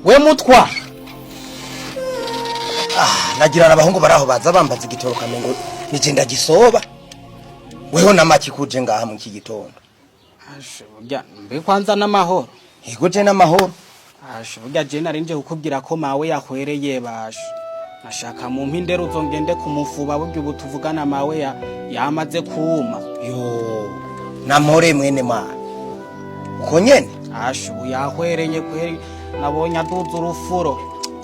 we mutwa nagira abahungu baraho baza bambaza igitoro kamengo nije ndagisoba weho namaki kuje ngaha mu kigitondo burya mbe kwanza n'amahoro yego je n'amahoro burya je narinje kukubwira ko mawe yahwereye basha nashaka mu mpindero uzongende kumufuba burya ubu tuvugana mawe yamaze kuma yo namore mwene mana uko nyene ubu yahwereye kweri nabonye aduza urufuro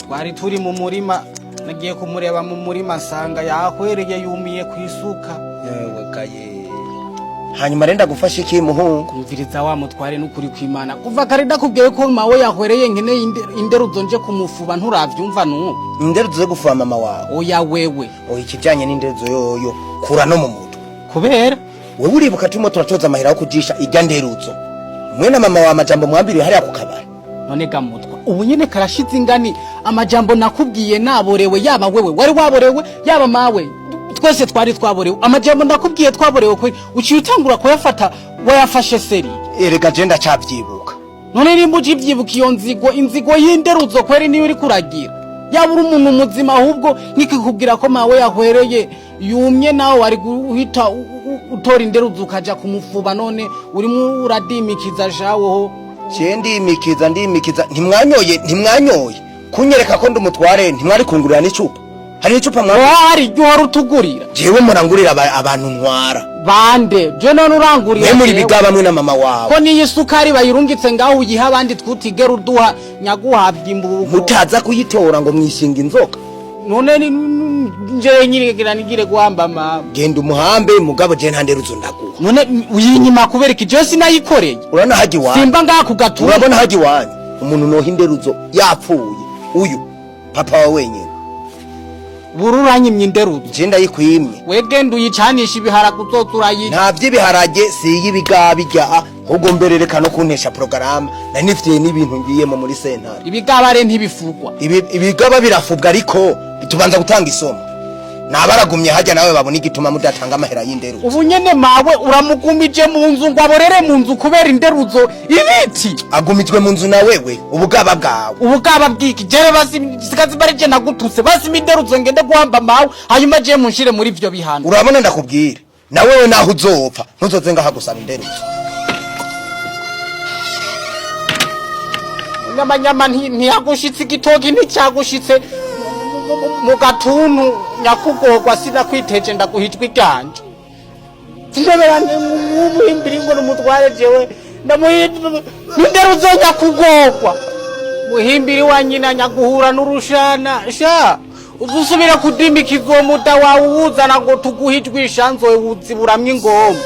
twari turi mu murima nagiye kumureba mu murima nsanga yahwereye yumiye kwisuka yewe kaye hanyuma renda gufasha iki muhungu kumviriza wa mutware n'ukuri kwimana kuva kare ndakubwiye ko mawe yahwereye nkene indero uzonje kumufuba nturavyumva nuko indero uze gufuba mama wawe oya wewe ikijanye n'indezo yoyo kura no mu mutwe kubera wewe uribuka turimo turatoza amahera yo kujisha irya nderuzo mwe na mama wa majambo mwambiriye hariya ku kabari none gamutwa ubu nyene karashize ingani amajambo nakubwiye naborewe yaba wewe wari waborewe yaba mawe twese twari twaborewe amajambo ndakubwiye twaborewe kwe uciye utangura kuyafata wayafashe seri erega je ndacavyibuka none nimba uvyibuka iyo inzigo y'inderuzo kweri niyo uri kuragira yaba uri umuntu muzima ahubwo nikikubwira ko mawe yahwereye yumye nawe wari guhita utora inderuzo ukaja kumufuba none urimo uradimikiza jaweho je ndimikiza ntimwanyoye kunyereka ko ndumutware ntimwari kungurira n'icupa hari icupa mwari ryo rutugurira jewe murangurira abantu ntwara bande je none urangurira mwe muri bigaba mwe na mama wawe ko niyi sukari bayirungitse ngaho uyiha abandi twutigera uduha nyaguhabye imbugo mutaza kuyitora ngo mwishinga inzoka none nje nyirigera nigire guhamba ma genda umuhambe mugabo je ntanderuzo ndaguha none uyinyima kubereka je sinayikoreye urana haji wanyu simba ngakugatura urabona haji wanyu umuntu no hinderuzo yapfuye uyu papa wa wenyene bururanyimye inderuzo je ndayikwimye wegenda uyicanisha ibiharage uzoturayi nta vy'ibiharage si y'ibigabijya ahubwo mberereka no kuntesha porogaramu na nifitiye n'ibintu ngiyemo muri sentare ibigabare ntibifugwa ibigaba birafubwa ariko bitubanza gutanga isomo nabaragumye hajya nawe babona igituma mudatanga amahera y'inderuzo ubu nyene mawe uramugumije mu nzu ngo aborere mu nzu kubera inderuzo ibiti agumijwe mu nzu na wewe ubugaba bwawe ubugaba bwiki jere basi sikazi barije nagutuse basi minderuzo ngende guhamba mawe hanyuma je munshire muri ivyo bihano urabona ndakubwira na wewe naho uzopfa ntuzoze ngaha gusaba inderuzo nyama ntiyagushitse igitoki nticyagushitse mu gatuntu nyakugorwa sina kwiteje ndaguhitwa iganje sindeberane muhimbiri ngo numutware jewe ndamuhinderuzo nyakugorwa muhimbiri wa nyina nyaguhura n'urushana sha uzusubira kudimikiza uwo muda wawe uwuzana ngo tuguhitwisha nzowe wuziburamwo ingoma